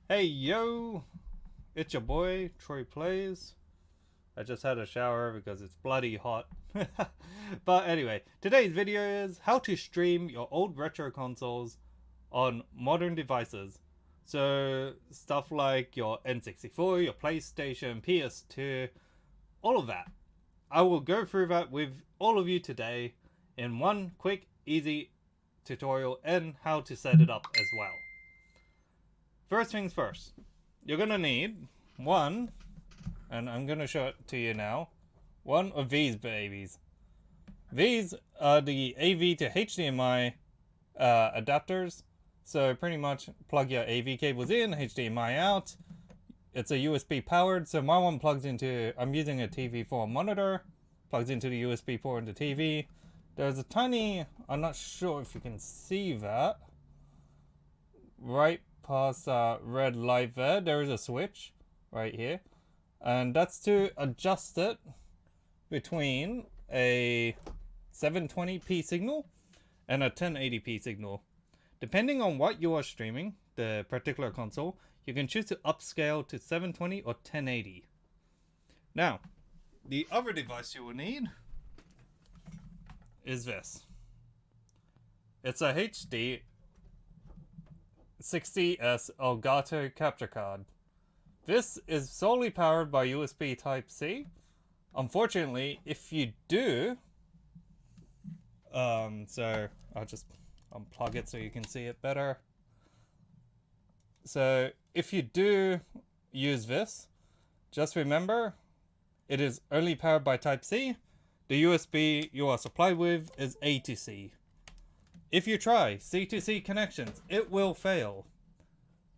Hey yo, it's your boy Troy Plays. I just had a shower because it's bloody hot. But anyway, today's video is how to stream your old retro consoles on modern devices. So stuff like your N64, your PlayStation, PS2, all of that. I will go through that with all of you today in one quick, easy tutorial and how to set it up as well. First things first, you're gonna need one, and I'm gonna show it to you now, one of these babies. These are the AV to HDMI adapters. So pretty much plug your AV cables in, HDMI out. It's a USB powered, so my one plugs into, I'm using a TV4 monitor, plugs into the USB port into TV. There's a tiny, I'm not sure if you can see that, right past red light there is a switch right here, and that's to adjust it between a 720p signal and a 1080p signal. Depending on what you are streaming, the particular console, you can choose to upscale to 720 or 1080. Now, the other device you will need is this. It's a HD 60S Elgato capture card. This is solely powered by USB Type-C. Unfortunately, if you do, so I'll just unplug it so you can see it better. So if you do use this, just remember it is only powered by Type-C. The USB you are supplied with is A to C. If you try C to C connections, it will fail.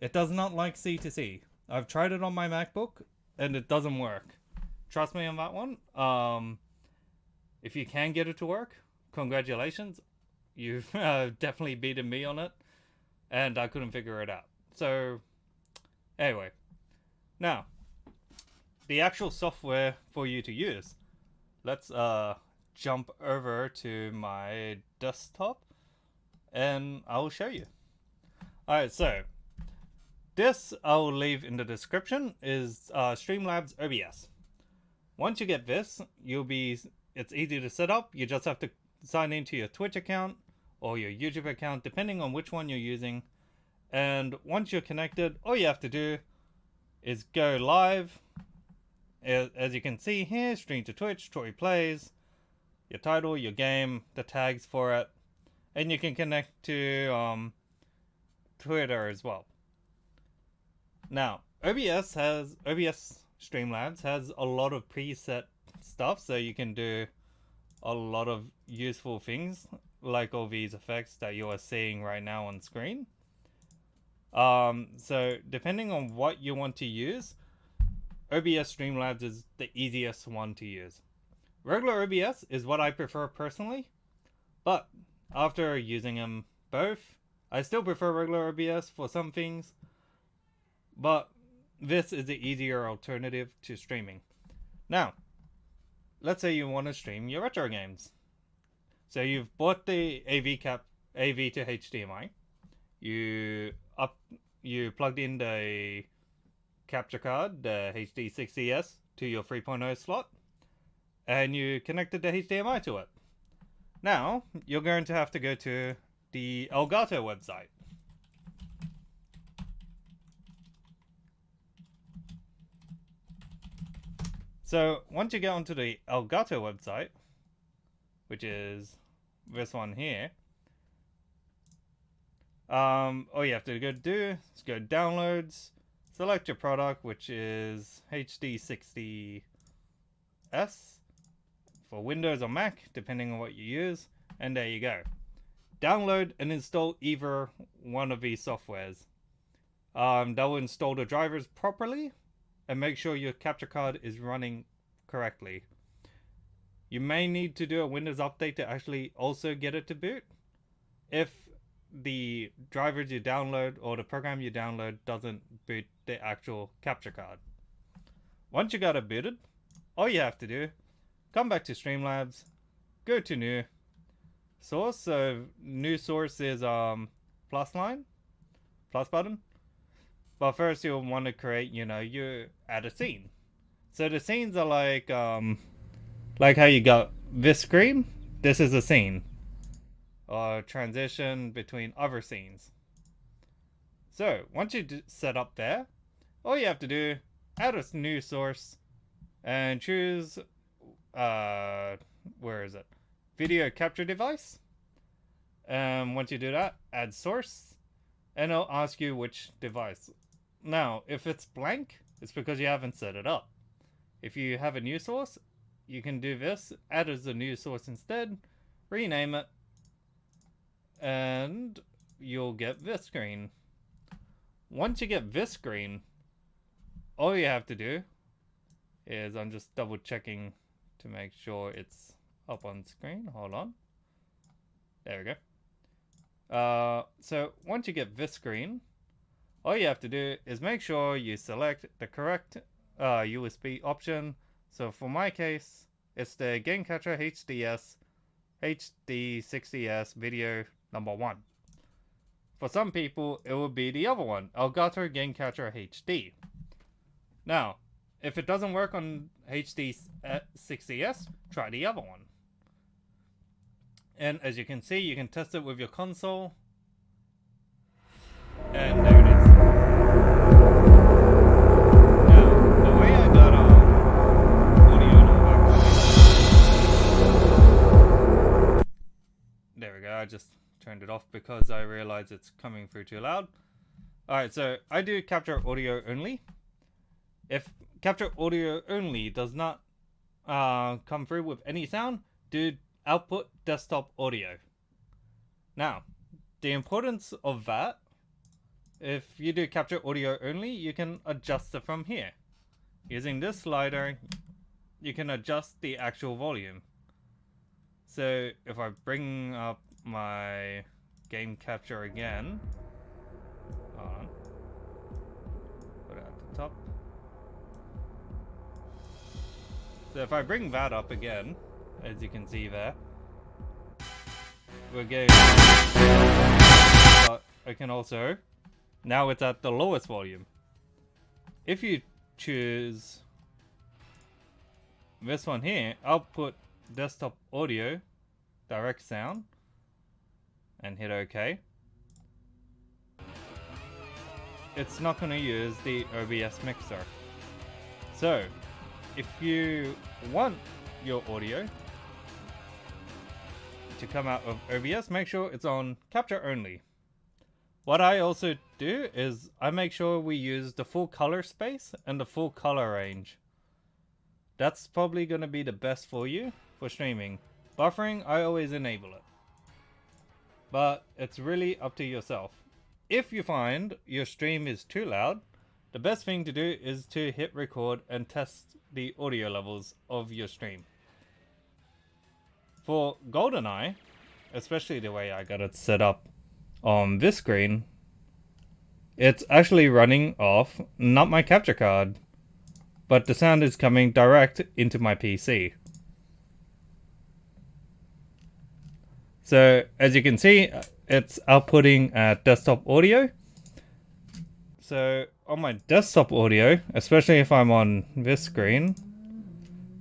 It does not like C to C. I've tried it on my MacBook and it doesn't work. Trust me on that one. If you can get it to work, congratulations. You've definitely beaten me on it, and I couldn't figure it out. So, anyway, now the actual software for you to use. Let's jump over to my desktop, and I'll show you. Alright, so this I'll leave in the description is Streamlabs OBS. Once you get this, it's easy to set up. You just have to sign into your Twitch account or your YouTube account, depending on which one you're using. And once you're connected, all you have to do is go live. As you can see here, stream to Twitch, Troy Plays, your title, your game, the tags for it, and you can connect to Twitter as well. Now, OBS Streamlabs has a lot of preset stuff, so you can do a lot of useful things like all these effects that you are seeing right now on screen. So depending on what you want to use, OBS Streamlabs is the easiest one to use. Regular OBS is what I prefer personally, but after using them both, I still prefer regular OBS for some things, but this is the easier alternative to streaming. Now, let's say you want to stream your retro games. So you've bought the AV to HDMI. You plugged in the capture card, the HD60S, to your 3.0 slot, and you connected the HDMI to it. Now, you're going to have to go to the Elgato website. So, once you get onto the Elgato website, which is this one here, all you have to do is go downloads, select your product, which is HD60S for Windows or Mac, depending on what you use, and there you go. Download and install either one of these softwares. That will install the drivers properly and make sure your capture card is running correctly. You may need to do a Windows update to actually also get it to boot if the drivers you download or the program you download doesn't boot the actual capture card. Once you got it booted, all you have to do, come back to Streamlabs, go to new source. So new source is plus button. But first you'll want to create, you add a scene. So the scenes are like how you got this screen. This is a scene. Or transition between other scenes. So once you set up there, all you have to do, add a new source and choose where is it? Video capture device. Once you do that, add source, and it'll ask you which device. Now, if it's blank, it's because you haven't set it up. If you have a new source, you can do this, add as a new source instead, rename it, and you'll get this screen. Once you get this screen, all you have to do is, I'm just double checking to make sure it's up on screen. Hold on. There we go. So once you get this screen, all you have to do is make sure you select the correct USB option. So for my case, it's the Game Capture HDS HD60S video number 1. For some people, it will be the other one, Elgato Game Capture HD. Now, if it doesn't work on HD60S, try the other one. And as you can see, you can test it with your console. And there it is. Now, the way I got audio in there we go, I just turned it off because I realized it's coming through too loud. Alright, so I do capture audio only. If capture audio only does not come through with any sound, do output desktop audio. Now, the importance of that, if you do capture audio only, you can adjust it from here. Using this slider, you can adjust the actual volume. So if I bring up my game capture again, hold on, put it at the top. So if I bring that up again, as you can see there, we're getting, but I can also, now it's at the lowest volume. If you choose this one here, output desktop audio, direct sound, and hit OK, it's not going to use the OBS mixer. So if you want your audio to come out of OBS, make sure it's on capture only. What I also do is I make sure we use the full color space and the full color range. That's probably going to be the best for you for streaming. Buffering, I always enable it. But it's really up to yourself. If you find your stream is too loud, the best thing to do is to hit record and test the audio levels of your stream. For GoldenEye, especially the way I got it set up on this screen, it's actually running off not my capture card, but the sound is coming direct into my PC. So as you can see, it's outputting desktop audio. So on my desktop audio, especially if I'm on this screen,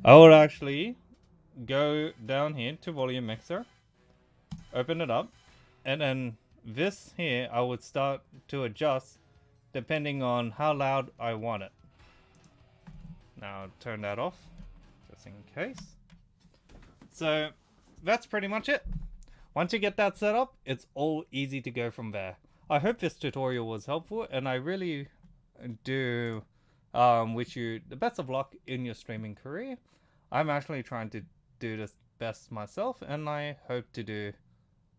I will actually go down here to volume mixer, open it up, and then this here I would start to adjust depending on how loud I want it. Now turn that off just in case. So that's pretty much it. Once you get that set up, it's all easy to go from there. I hope this tutorial was helpful, and I really do wish you the best of luck in your streaming career. I'm actually trying to do this best myself, and I hope to do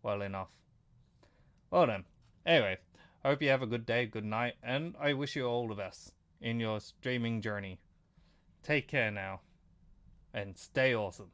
well enough. Well then, anyway, I hope you have a good day, good night, and I wish you all the best in your streaming journey. Take care now, and stay awesome.